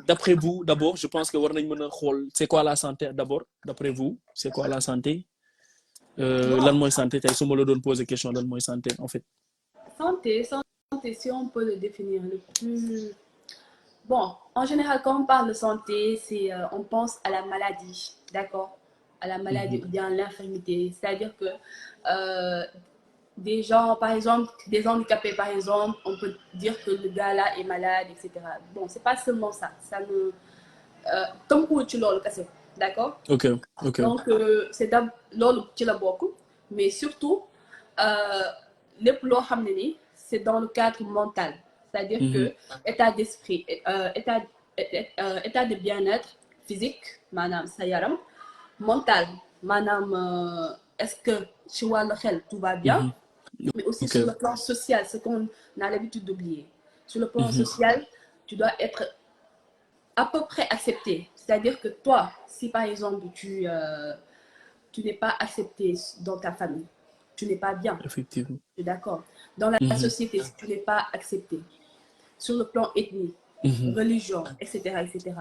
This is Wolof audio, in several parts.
d'après vous d'abord je pense que war nañ mën a xool c'est quoi la santé d'abord d'après vous c'est quoi la santé lan Bon, mooy santé tey su ma la doon poser question lan mooy santé en fait. santé, si on peut le définir le plus... Bon, en général, quand on parle de santé, on pense à la maladie, d'accord? À la maladie ou bien à l'infirmité. C'est-à-dire que des gens, par exemple, des handicapés, par exemple, on peut dire que le gars-là est malade, etc. Bon, c'est pas seulement ça. Ça ne... Comme pour tu l'as, d'accord? Ok, ok. Donc, c'est d'abord ci la bokk, mais surtout lépp loo xam ne ni c'est dans le cadre mental, c'est-à-dire que état d'esprit, état de bien-être physique maanaam sa yaram, mental maanaam est-ce que ci wàllu xel tout va bien, mais aussi Ok. sur le plan social, ce qu'on a l'habitude d'oublier. Sur le plan social, tu dois être à peu près accepté. C'est-à-dire que toi, si par exemple tu n'es pas accepté dans ta famille, tu n'es pas bien, Effectivement. tu es d'accord. Dans la société, si tu n'es pas accepté, sur le plan ethnique, religion, etc., etc.,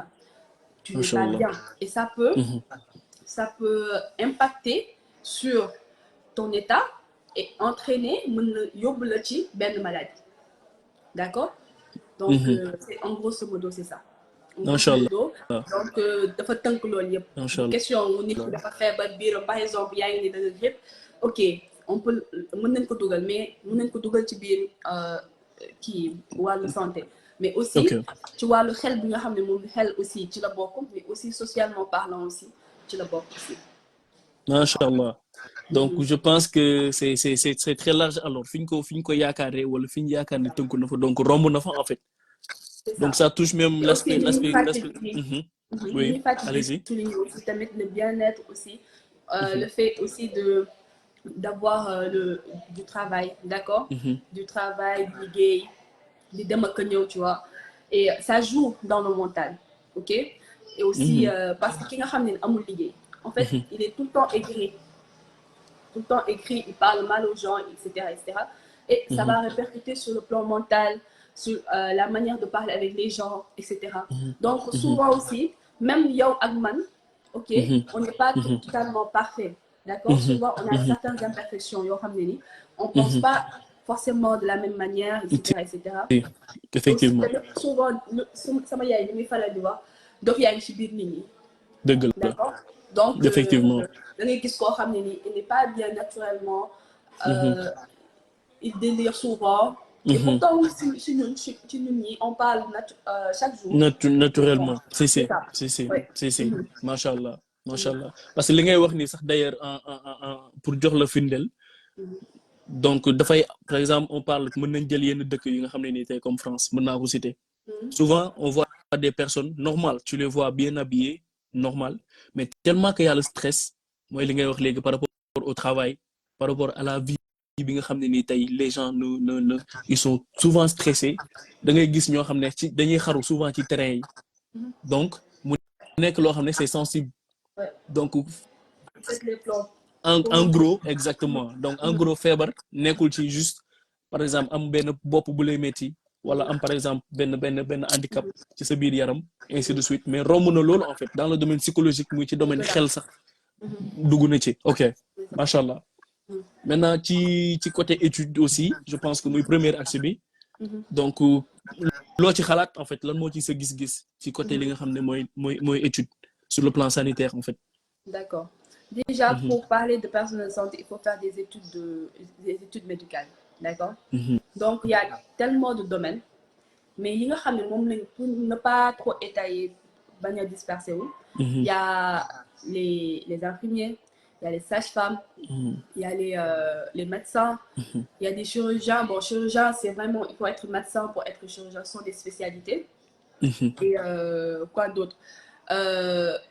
tu n'es pas Machallah. bien. Et ça peut impacter sur ton état et entraîner une maladie. D'accord? Donc, en grosso modo, c'est ça. En grosso Machallah. modo, donc dafa tënk loolu yëpp du Machallah. question wu nit ki dafa feebar biiram par exemple yaa ngi ni da nga grippe, ok on peut mën nañ ko dugal, mais mën nañ ko dugal ci biir kii wàllu santé, mais aussi Ok. ci wàllu xel bi nga xam ne moom xel aussi ci la bokk, mais aussi socialement parlant aussi ci la bokk aussi. Machallah. Donc je pense que c'est très large alors fi ñu ko yaakaaree wala fi ñu yaakaar ne tënku na fa donc romb na fa en fait. C'est Donc ça. ça touche même Et aussi, l'aspect. Oui, allez-y. souligner aussi tamit le bien-être aussi, le fait aussi de d'avoir du travail, d'accord? Du travail, du gay, du démocagno, tu vois. Et ça joue dans le mental, ok? Et aussi, parce que qui n'a pas amul liggéey, en fait, il est tout le temps écrit, il parle mal aux gens, etc., etc. Et ça va répercuter sur le plan mental, sur la manière de parler avec les gens, etc. Donc, souvent aussi, même Yo Agman, ok, on n'est pas totalement parfait, d'accord? Souvent, on a certaines imperfections, on ne pense pas forcément de la même manière, etc., etc. Si, Et aussi, effectivement. souvent, ça m'a dit, il fallait dire, donc il y a une chibir. Dëgg la. D'accord? Donc, Effectivement. il n'est pas bien naturellement, euh, il délire souvent. Et pourtant, on parle chaque jour. Bon, Naturellement. Si, c'est si. ça. Si, si. Ouais. Si, si. Machallah. Machallah. Parce que li ngay wax ni sax d'ailleurs pour jox la firndeel. Donc dafay par exemple on parle mën nañ jël yenn dëkk yi nga xam ne nii tey comme France mën naa ko citer. Souvent on voit des personnes normales, tu les vois bien habillées, normal, mais tellement qu'il y a le stress, mooy li ngay wax léegi par rapport au travail, par rapport à la vie bi nga xam ne nii tey les gens ils sont souvent stressés, da ngay gis ñoo xam ne ci dañuy xaru souvent ci terrain yi, donc mu nekk loo xam ne c'est sensible, Ouais. donc Faites les plans. en gros exactement donc en gros feebar nekkul ci juste par exemple am benn bopp bu lay métti wala am par exemple benn handicap ci sa biir yaram ainsi de suite, mais romb na loolu en fait dans le domaine psychologique muy ci domaine xel sax dugg na ci. Ok, macha allah. Maintenant ci côté étude aussi je pense que muy premier axe bi, donc loo ci xalaat en fait lan moo ci sa gis-gis ci côté li nga xam ne mooy étude sur le plan sanitaire en fait. D'accord. Déjà, pour parler de personnel de santé, il faut faire des études médicales. D'accord? Donc, il y a tellement de domaines. Mais pour ne pas trop étaler, bañ disperser, il y a les infirmiers, il y a les sages-femmes, il y a les médecins, il y a des chirurgiens. Bon, chirurgien, c'est vraiment, il faut être médecin pour être chirurgien, ce sont des spécialités. Et quoi d'autre,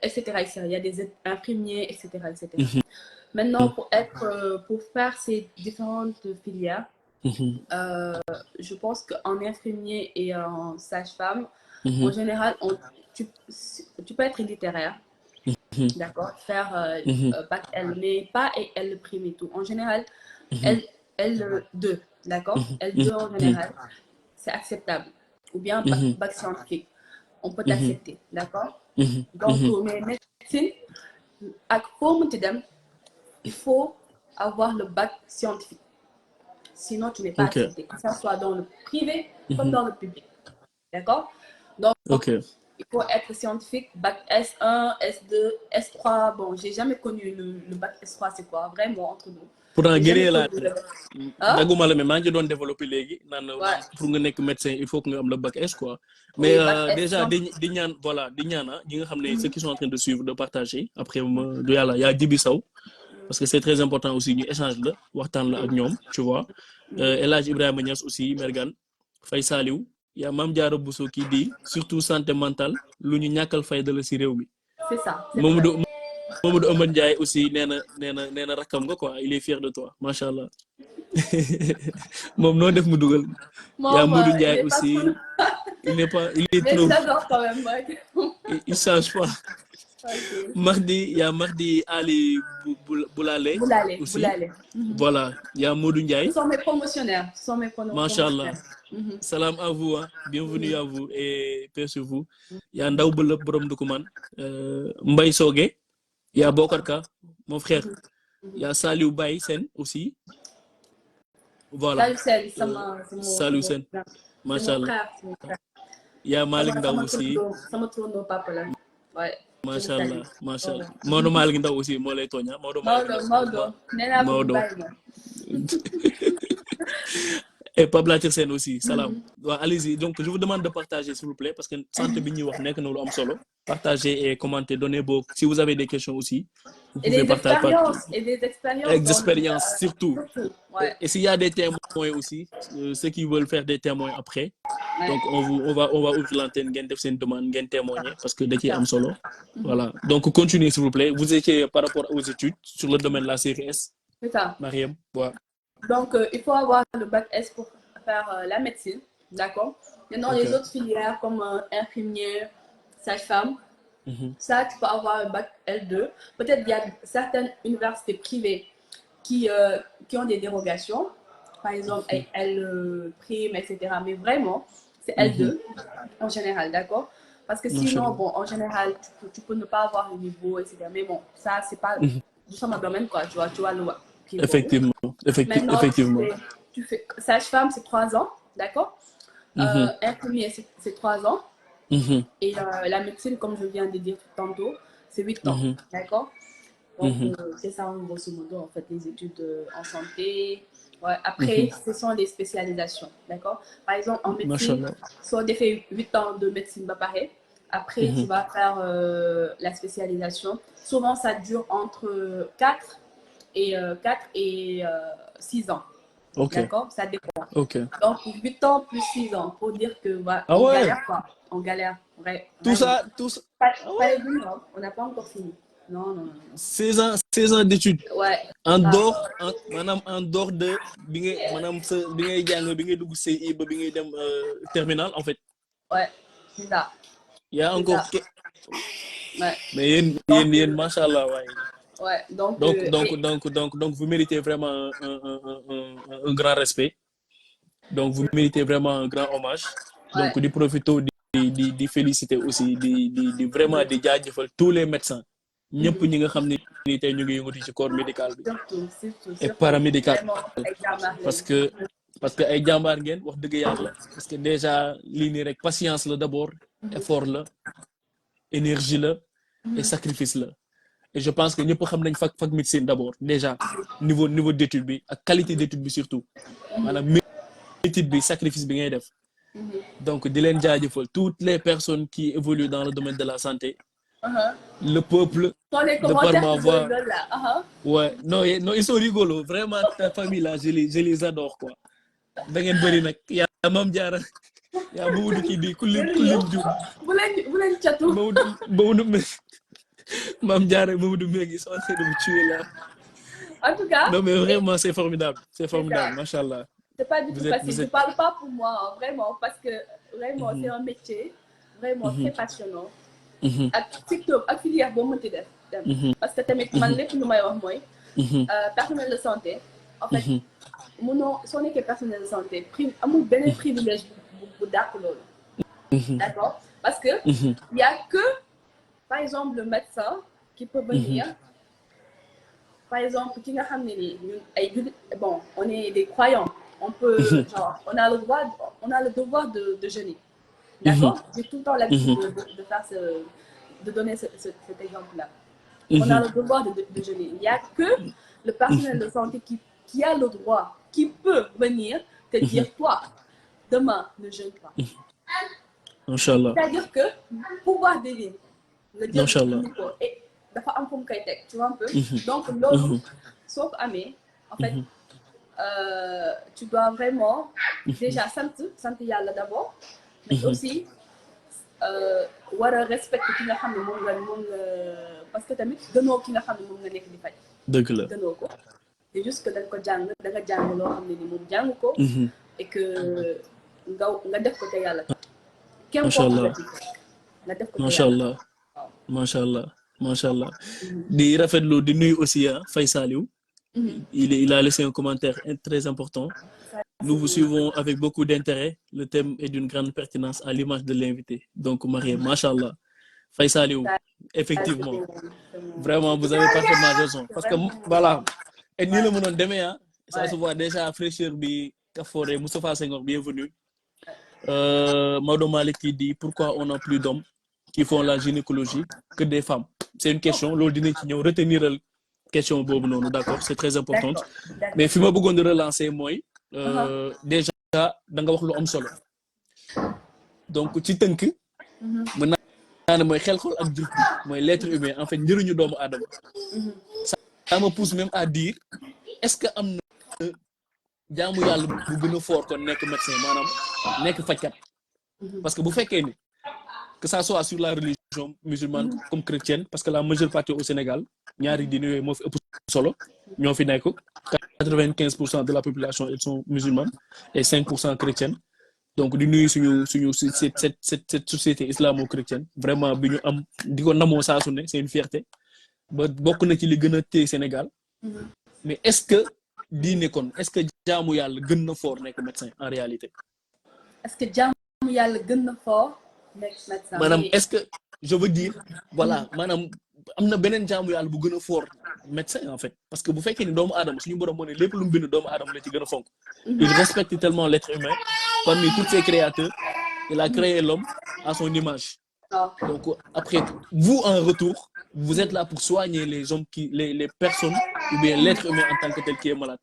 etc., etc. Il y a des infirmiers, etc., etc. Maintenant, pour faire ces différentes filières, je pense qu'en infirmier et en sage-femme, en général, tu peux être littéraire, d'accord, faire bac L, mais pas L prime et tout. En général, L2, d'accord, L2 en général, c'est acceptable. Ou bien bac scientifique. on peut t'accepter, d'accord? Donc, mais médecine, il faut avoir le bac scientifique. Sinon, tu n'es pas accepté, que ça soit dans le privé comme dans le public. D'accord? Donc, il faut être scientifique, bac S1, S2, S3. Bon, j'ai jamais connu le bac S3, c'est quoi? Vraiment, entre nous. Pourtant, guérir là, daguma la mais maa ngi doon développer léegi naan pour nga nekk médecin il faut que nga am le bac S quoi. Mais déjà di ñaan voilà di ñaana ñi nga xam ne ceux qui sont en train de suivre de partager après du yàlla yaa Djibi Sow parce que c'est très important aussi ñu échange la waxtaan la ak ñoom tu vois. El Hadj Ibrahima Niass aussi Mergane Faye Saliou yaa Mame Diarra Bousso qui dit surtout santé mentale lu ñu ñàkkal fayda la si réew mi. C'est ça. Mamadou Omar Ndiaye aussi nee na rakkam nga quoi il est fier de toi macha allah moom noo def mu dugal. yaa Modou Ndiaye aussi il est trop. Mais j'adore quand même. Il change pas. Mardi Mardi Ali Boulale aussi. Voilà yaa Modou Ndiaye. Ce sont mes promotionnaires. Macha allah. Salam à vous bienvenue à vous et paix sur vous. yaa Ndaw Bëlëb borom Dukuman Mbaye Sogé. Il y a Bokarka, mon frère. Il y a Saliou Baye Sen aussi. Voilà. Saliou Sen. Machallah. Il y a Malik Ndaw aussi. Machallah. Maodo Malik Ndaw aussi, moi les Tonya. Maodo. Et Pabla Tirsen aussi. Salam. Allez-y. Donc, je vous demande de partager, s'il vous plaît, parce que santé bini wax nek na lu am solo. Partagez et commentez, donnez vos. Si vous avez des questions aussi, vous pouvez partager. Et des expériences. Des expériences, surtout. Ouais. Et s'il y a des témoins aussi, ceux qui veulent faire des témoins après, donc on va ouvrir l'antenne, c'est une demande, témoigner, parce que dès qu'il y a un solo. Voilà. Donc, continuez, s'il vous plaît. Vous étiez par rapport aux études sur le domaine de la série S. C'est ça. Mariam, voilà. Donc, il faut avoir le bac S pour faire la médecine, d'accord? Maintenant, les autres filières comme infirmière, sage-femme, ça, tu peux avoir un bac L2. Peut-être qu'il y a certaines universités privées qui ont des dérogations, par exemple L prime, etc. Mais vraiment, c'est L2 en général, d'accord? Parce que sinon, bon, en général, tu peux ne pas avoir le niveau, etc. Mais bon, ça, c'est pas du mon domaine, quoi. Tu vois le Effectivement. Maintenant, tu fais sage-femme, c'est 3 ans, d'accord? Infirmier, c'est 3 ans. Et la médecine, comme je viens de dire tantôt, c'est 8 ans, d'accord? Donc, c'est ça, grosso modo, en fait, les études en santé. Ouais. Après, ce sont des spécialisations, d'accord? Par exemple, en médecine, soit tu fais 8 ans de médecine, bah pareil. Après, tu vas faire la spécialisation. Souvent, ça dure entre 4 et 6 ans. D'accord? Ça dépend. Donc, 8 ans plus 6 ans, pour dire que on galère, quoi. On galère. Ouais, tout ça. On n'a pas encore fini. Non. 16 ans d'études. Ouais. En dehors de bi ngay jàng bi ngay dugg CI ba bi ngay dem terminal en fait. Ouais, c'est ça. Il y a encore ouais. Mais yéen machallah ouais. Ouais, donc vous méritez vraiment un grand respect. Donc vous méritez vraiment un grand hommage. Donc di profito di féliciter aussi di vraiment di jaajëfal tous les médecins. ñëpp ñi nga xam ne ni tey ñu ngi yëngatu ci corps médical bi. surtout et paramédical. parce que ay jàmbaar ngeen wax dëgg yàlla. parce que déjà lii nii rek patience la d'abord. effort la énergie la et sacrifice la. et je pense que ñëpp xam nañ fac médecine d'abord déjà niveau d'étude bi ak qualité d'étude bi surtout maanaam étude bi sacrifice bi ngay def. donc di leen jaajëfal toutes les personnes qui évoluent dans le domaine de la santé. Le peuple de par ma voix. Ouais, non, ils sont rigolos. Vraiment, ta famille là, je les adore quoi. Da ngeen bëri nag yaa Mame Diarra yaa Mamadou kii di ku lim jum. bu leen catu. Mamadou Mame Diarra Mamadou Mbengue ils sont en train de me tuer là. En tout cas. Non mais vraiment c'est formidable, machallah. C'est pas du tout facile. Je parle pas pour moi, vraiment, parce que vraiment c'est un métier vraiment très passionnant. ak surtout ak filière boo mënti def. parce que tamit man lépp lu may wax mooy. personnel de santé. en fait munoo soo nekkee personnel de santé amul benn privilège bu dàq loolu. d'accord parce que il y a que par exemple le médecin qui peut venir par exemple ki nga xam ne ni ñun ay jullit bon on est des croyants on peut genre on a le devoir de jeûner d'accord j'ai tout le temps l'habitude de faire de donner cet exemple là on a le devoir de jeûner il y a que le personnel de santé qui a le droit qui peut venir te dire toi demain ne jeûne pas Inch'Allah. c'est-à-dire que pouvoir divin nga jël ko et dafa am fu mu koy teg tu vois un peu donc loolu soo ko amee en fait tu dois vraiment déjà sant yàlla d'abord mais aussi war a respecter ki nga xam ne moom nga parce que tamit gënoo ki nga xam ne moom nga nekk di faj dëgg la gënoo ko c'est juste que da nga ko jàng da nga jàng loo xam ne ni moom jàng ko et que nga def ko te yàlla macha allah nga def ko macha allah macha allah macha allah di rafetlu di nuyu aussi Faye Saliou il a laissé un commentaire très important. Nous vous suivons avec beaucoup d'intérêt. Le thème est d'une grande pertinence à l'image de l'invité. Donc, Marie, machallah. Faye Saliou, effectivement. Vraiment, vous avez parfaitement raison. Parce que, voilà, et nous le monde demain, ça se voit déjà fraîcheur bi Kaforé, Moustapha Senghor, bienvenue. Maudo Malik qui dit pourquoi on n'a plus d'hommes qui font la gynécologie que des femmes. C'est une question. L'autre dîner qui nous retenir question boobu noonu d'accord c'est très importante mais fi ma bëggoon di relancer mooy déjà da nga wax lu am solo donc ci tënk mën naa ne mooy xel xol ak jur mooy l'être humain en fait njëriñu doomu aadama ça me pousse même à dire est-ce que am na jaamu yàlla bu gën a fort kon nekk médecin maanaam nekk fajkat parce que bu fekkee ni que ça soit sur la religion musulmane comme chrétienne parce que la majeure partie au Sénégal ñaari diine yooyu moo fi ëpp solo ñoo fi nekk 95% de la population ils sont musulmanes et 5% chrétiennes donc di nuyu suñu cette société islamo-chrétienne vraiment bi ñu am di ko namoo saa su ne c'est une fierté ba bokk na ci li gën a téye Sénégal mais est-ce que diine kon est-ce que jaamu yàlla gën na fort nekk médecin en réalité est-ce que jaamu yàlla gën na fort maanaam est-ce que je veux dire voilà maanaam am na beneen jaamu yàlla bu gën a fort médecin en fait parce que bu fekkee ni doomu aadama suñu borom moo ne lépp lu mu bind doomu aadama la ci gën a fonk il respecte tellement l'être humain parmi tous ses créateurs il a créé l'homme à son image donc après vous en retour vous êtes là pour soigner les hommes les personnes ou bien l'être humain en tant que tel qui est malade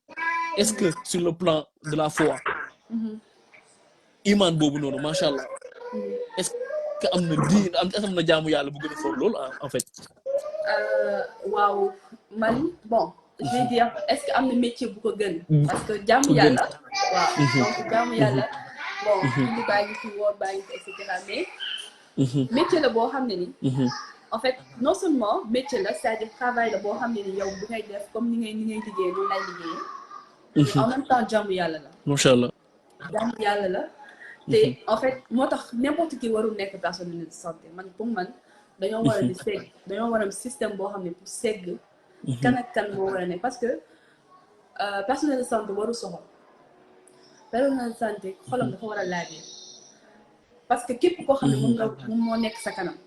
est-ce que sur le plan de la foi iman boobu noonu macha allah est-ce que am na diin am na jaamu yàlla bu gën a fort loolu en fait. waaw man bon je vais dire est-ce que am na métier bu ko gën. parce que jaamu yàlla. waaw donc jaamu yàlla. bon julli baa ngi fi woor baa ngi fi et cetera mais. métier la boo xam ne ni. en fait non seulement métier la c'est-à-dire travail la boo xam ne ni yow bu ngay def comme ni ngay liggéey noonu lay liggéeyee. en même temps jaamu yàlla la. macha allah. jaamu yàlla la. te en fait moo tax n'importe qui warul nekk personnel de santé man pour man dañoo war a di segg dañoo war a système boo xam ne pour segg kan ak kan moo war a nekk parce que personnel de santé warul soxal personnel de santé xolam dafa war a laajee parce que képp koo xam ne moom moo nekk sa kanam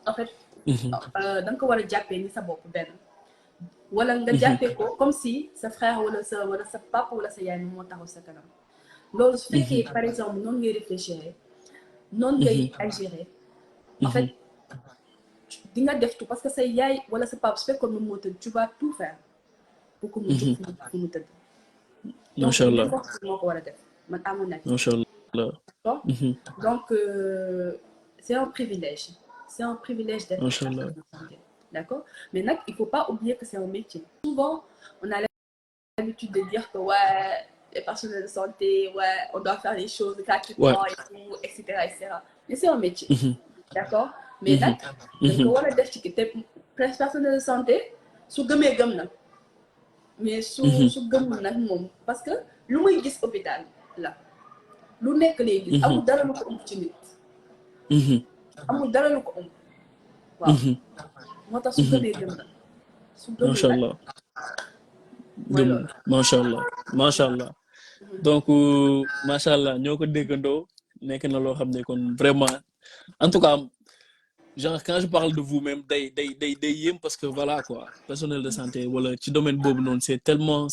en fait da nga ko war a jàppee ni sa bopp benn wala nga jàppee ko comme si sa frère wala sa papa wala sa yaay moo taxaw sa kanam loolu su fekkee par exemple noonu ngay réfléchir noonu ngay agir en fait di nga def tout parce que sa yaay wala sa papa su fekkoon moom moo tëdd tu vas tout faire pour que mu jóg fu mu tëdd macha allah moo ko war a def man à mon avis macha allah donc c'est un privilège d'être machallah d'accord mais nag il faut pas oublier que c'est un métier souvent on a l'habitude de dire que ouais les personnels de santé, ouais, on doit faire les choses gratuitement et tout, etc., etc. Mais c'est un métier, d'accord? Mais là, on va dire que les personnels de santé, sont gëmee gëm na, mais su gëmul nag moom parce que lu muy gis hôpital la, lu nekk lay gis, amul dara lu ko ëmb ci nit, amul dara lu ko ëmb, waaw. moo tax su gëmee gëm na, su gëmul nag. macha allah macha allah donc macha allah ñoo ko déggandoo nekk na loo xam ne kon vraiment En tout cas, genre, quand je parle de vous-même, parce que voilà, quoi, personnel de santé, voilà, ci domaine bobu non, c'est tellement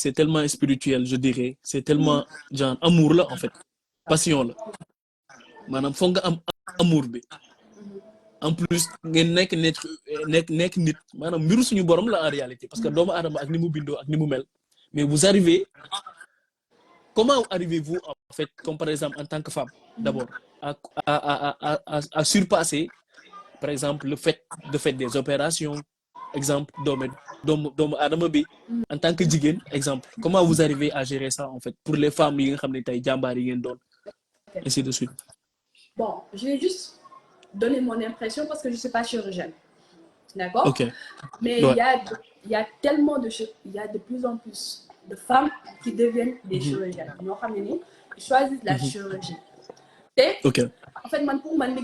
spirituel, je dirais. C'est tellement, genre, amour là, en fait. Passion là. Manam, faut nga am amour bi. En plus, ngeen nekk nit. Manam, mbiru suñu borom la en réalité. Parce que doomu adama ak ni mu bindo, ak ni mu mel. Mais vous arrivez, comment arrivez-vous, en fait, comme par exemple, en tant que femme, d'abord, à surpasser par exemple le fait de faire des opérations exemple doomu aadama bi en tant que jigéen exemple comment vous arrivez à gérer ça en fait pour les femmes yi nga xam ne tey jàmbaar yi ngeen doon ainsi de suite. Bon, je vais juste donner mon impression parce que je ne suis pas chirurgienne. D'accord? Ok. Mais Ouais. il y a tellement de choses, il y a de plus en plus de femmes qui deviennent des chirurgiennes. Ils choisissent la chirurgie. Et, Ok. en fait, pour moi, il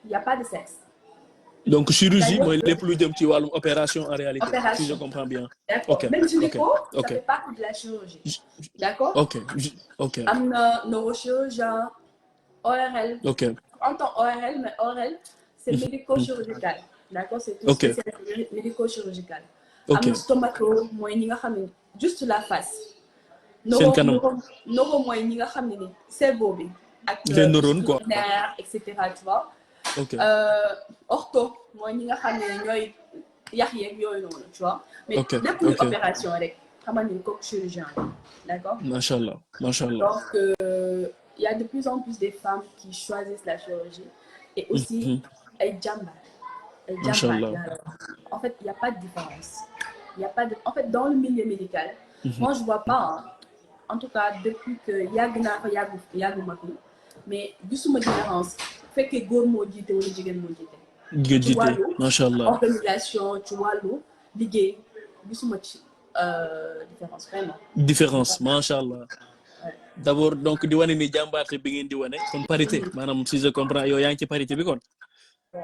n'y a pas de sexe. Donc chirurgie mooy lépp lu jëm ci wàllum opération en réalité. Opération. Si je comprends bien. D'accord. Ok. Même gynéco, Ok. ça fait partie de la chirurgie. D'accord? Ok. Ok. Neurochirurgien, ORL. Ok. En tant ORL, mais ORL, c'est médico-chirurgical. D'accord? C'est tout Ok. c'est médico-chirurgical. Ok. Stomato, juste la face. Seen kanam. Neuro, cerveau bi. Les neurones quoi. Nerfs, etc. Tu vois? Ok. Ortho, tu vois? Mais Ok. depuis Ok. l'opération, chirurgien. D'accord? Machallah. Machallah. Donc, il y a de plus en plus de femmes qui choisissent la chirurgie et aussi elles jamba. Machallah. En fait, il n'y a pas de différence. En fait, dans le milieu médical, moi, je ne vois pas, hein, en tout cas, depuis que Yagna, mais du sous différence, fait que Gour Modité ou les Jigen Modité. Tu vois l'eau, organisation, tu vois l'eau, liguer, du sous différence, vraiment. Différence, machallah. D'abord donc di wane ni jàmbaarte bi ngeen di wane kon parité maanaam si je comprends yow yaa ngi ci parité bi kon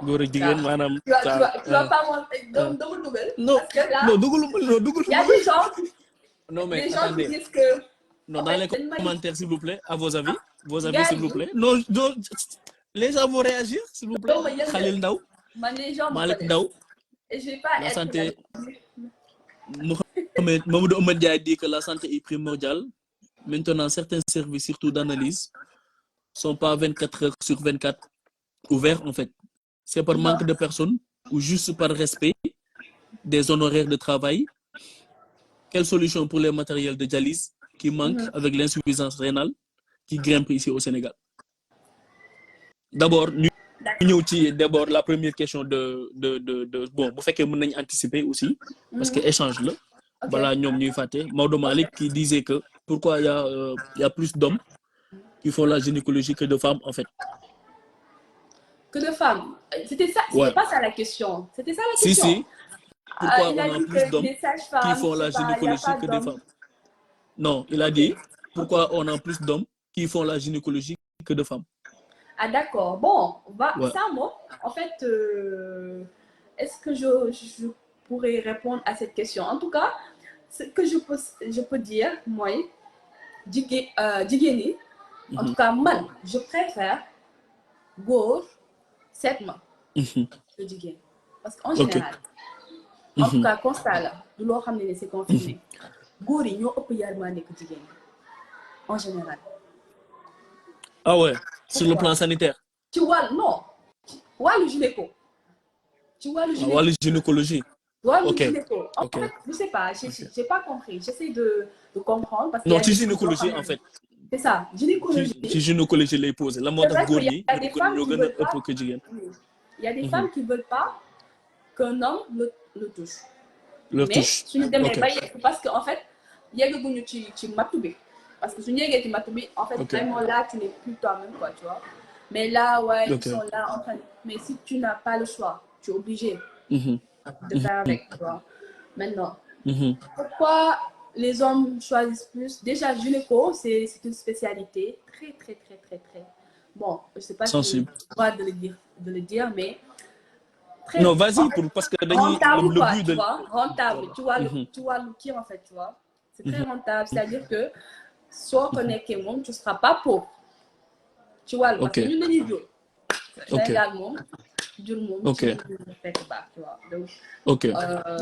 góor ak jigéen maanaam tu vas pas monter double nouvelle non parce que là non dugaluma il y a des gens non mais des gens attendez qui disent que non dans les commentaires s'il vous plaît à vos avis s'il vous plaît non les gens vont réagir s'il vous plaît Khalil Ndaw les gens Malick Ndaw et je vais pas la être santé Mamadou Oumar Ndiaye dit que la santé est primordiale. Maintenant, certains services, surtout d'analyse, sont pas 24 heures sur 24 ouverts, en fait. C'est par manque de personnes ou juste par respect des honoraires de travail. Quelle solution pour les matériels de dialyse qui manquent avec l'insuffisance rénale qui grimpe ici au Sénégal? D'abord, d'abord la première question bon, vous faites que vous anticiper aussi, parce que échange là. Voilà, Maodo Malick qui disait que pourquoi il y a plus d'hommes qui font la gynécologie que de femmes en fait. Que de femmes. C'était ça, c'était pas ça la question. C'était ça la question. Si. Pourquoi on a plus d'hommes qui font la gynécologie que de femmes? Non, il a dit pourquoi on a plus d'hommes qui font la gynécologie que de femmes. Ah d'accord. Bon, ça moi, en fait, est-ce que je pourrais répondre à cette question? En tout cas, ce que je peux dire, moi, Djigeni, en tout cas, man, je préfère Gour 7 mois que Djigeni. Parce qu'en général, en tout cas, constat là, du loo xam ne c'est confirmé. Góor yi ñoo ëpp yërmande que jigéen ñi en général. Ah ouais, sur le plan sanitaire. Tu vois, non. Wàllu gynéco. Tu vois le gynéco. Wàllu gynécologie. Wàllu gynéco. En fait, je sais pas, j'ai pas compris. J'essaie de comprendre parce que non, ci gynécologie en fait. C'est ça, gynécologie. Ci gynécologie lay posé. La moo tax góor ñi ñoo gën a ëpp que jigéen. Il y a des femmes qui veulent pas qu'un homme le touche. Le mais touche. suñu demee ba yegg parce que en fait yeggaguñu ci mattu bi parce que suñu yeggee ci mattu bi en fait vraiment là tu n'es plus toi-même quoi tu vois mais là ils sont là en train mais si tu n'as pas le choix tu es obligé de faire avec tu vois maintenant pourquoi les hommes choisissent plus déjà gynéco c'est une spécialité très bon je sais pas si j'ai le droit de le dire mais très, non, vas-y, parce que rentable, le but tu vois, rentable. Tu vois le qui en fait, tu vois. C'est très rentable, c'est-à-dire que soit connecté monde, tu ne seras pas pauvre. Tu vois, parce que nous, les idiots. Ok. Sénégal moom jur moom Ok. ci fekk baax tu vois donc Ok.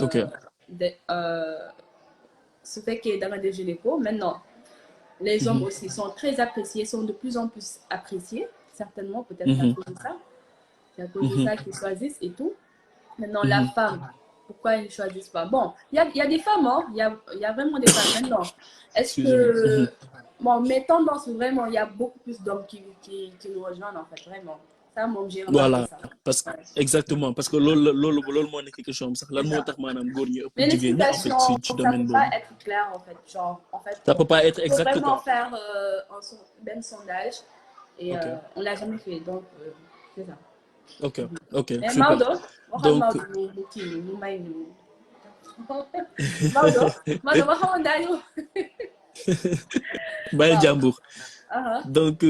Ok. su fekkee da nga des gynéco maintenant les hommes aussi sont très appréciés, sont de plus en plus appréciés certainement peut-être c'est à cause de ça c'est à cause de ça qu'ils choisissent et tout maintenant la femme pourquoi ils ne choisissent pas bon il y a des femmes hein il y a vraiment des femmes maintenant est-ce que bon mais tendance vraiment il y a beaucoup plus d'hommes qui nous rejoignent en fait vraiment ça moom j'ai remarqué Voilà ça parce que ouais. exactement parce que loolu moo nekk question am sax lan C'est moo ça. tax maanaam góor ñi ëpp Mais jigéen ñi en fait l'explication, ci ça domaine peut pas boobu. être clair en fait. Genre, en fait, Ça peut pas être il faut exact vraiment quoi. faire même sondage et Ok. on l'a jamais fait donc c'est ça. Ok. Ok. Mais Super. Maodo, waxal Donc Maodo mu kii mu may ñu Maodo ma xamoon daañu. bàyyil Waaw. jàmbur. Uh-huh. Donc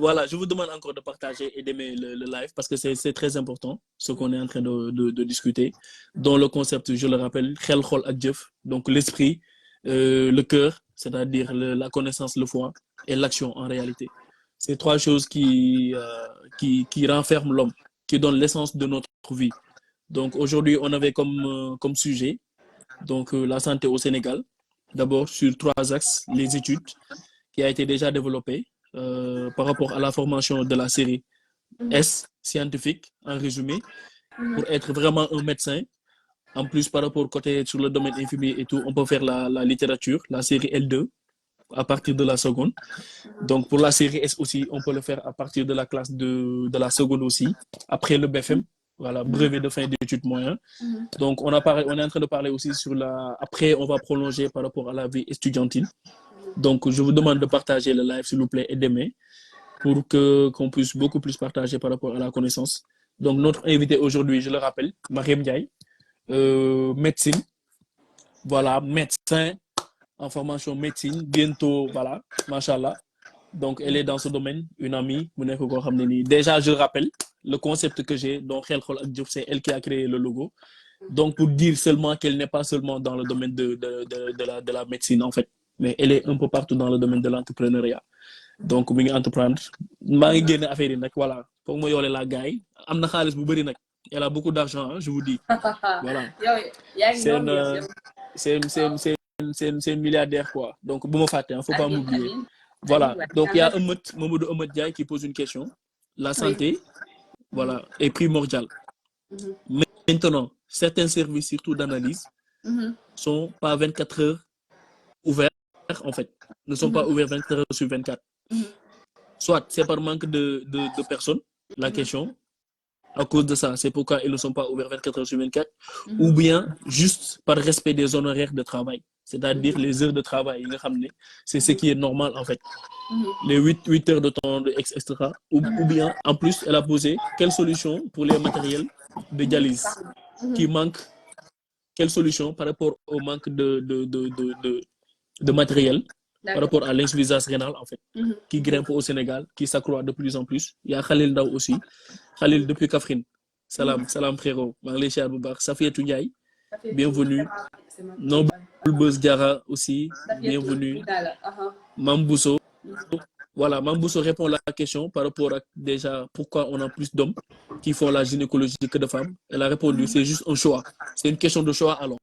voilà, je vous demande encore de partager et d'aimer le live parce que c'est très important ce qu'on est en train de discuter. Dans le concept, je le rappelle, xel xol ak jëf, donc l'esprit, le cœur, c'est-à-dire la connaissance, le foi et l'action en réalité. C'est trois choses qui renferment l'homme, qui donnent l'essence de notre vie. Donc aujourd'hui, on avait comme sujet donc la santé au Sénégal. D'abord sur trois axes, les études qui a été déjà développé par rapport à la formation de la série S, scientifique, en résumé, pour être vraiment un médecin. En plus, par rapport au côté sur le domaine infirmier et tout, on peut faire la littérature, la série L2, à partir de la seconde. Donc, pour la série S aussi, on peut le faire à partir de la classe de la seconde aussi, après le BFM, voilà, brevet de fin d'études moyen. Donc, on est en train de parler aussi sur la... Après, on va prolonger par rapport à la vie estudiantine. Donc, je vous demande de partager le live, s'il vous plaît, et d'aimer pour qu'on puisse beaucoup plus partager par rapport à la connaissance. Donc, notre invité aujourd'hui, je le rappelle, Mariam Ndiaye, médecine, voilà, médecin en formation médecine, bientôt, voilà, machallah. Donc, elle est dans ce domaine, une amie, déjà, je le rappelle, le concept que j'ai, donc, c'est elle qui a créé le logo. Donc, pour dire seulement qu'elle n'est pas seulement dans le domaine de la médecine, en fait, mais elle est un peu partout dans le domaine de l'entrepreneuriat. Donc, mi ngi entreprendre. maa ngi génne affaire yi nag, voilà. Foog ma yoole la gars yi. Am na xaalis bu bëri nag. Elle a beaucoup d'argent, hein, je vous dis. Voilà. Yow yaa ngi noonu yow. C'est une milliardaire, quoi. Donc, bu ma fàtte, hein, faut pas Amin, m'oublier. amin. Voilà. Amin, Donc, il y a ouais. Mamadou Ahmed Diaye qui pose une question. La Oui. santé, voilà, est primordiale. Maintenant, certains services, surtout d'analyse, sont pas 24 heures ouverts, en fait. Ne sont pas ouverts 24 heures sur 24. Soit c'est par manque de personnes, la question. À cause de ça, c'est pourquoi ils ne sont pas ouverts 24 heures sur 24. Ou bien juste par respect des honoraires de travail. C'est-à-dire les heures de travail. C'est ce qui est normal, en fait. Les 8 heures de temps, etc. Ou bien, en plus, elle a posé quelle solution pour les matériels de dialyse qui manquent. Quelle solution par rapport au manque de matériel, par rapport à l'insuffisance rénale, en fait, qui grimpe au Sénégal, qui s'accroît de plus en plus. Il y a Khalil Daw aussi. Khalil depuis Kaffrine. Salam, salam frérot. Malaysia Boubar. Safiatou Ndiaye, bienvenue. Noble Buzz Diara aussi, bienvenue. Mambousso. Voilà, Mambousso répond à la question par rapport à déjà pourquoi on a plus d'hommes qui font la gynécologie que de femmes. Elle a répondu, c'est juste un choix. C'est une question de choix alors.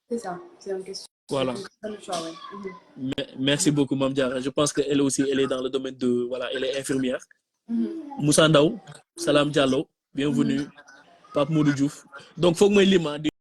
C'est ça, c'est une question. Voilà. C'est un choix, ouais. Merci beaucoup, Mme Diara. Je pense qu'elle aussi, elle est dans le domaine de... Voilà, elle est infirmière. Moussa Ndaw, Salam Diallo, bienvenue. Pape Modou Diouf. Donc, il faut que je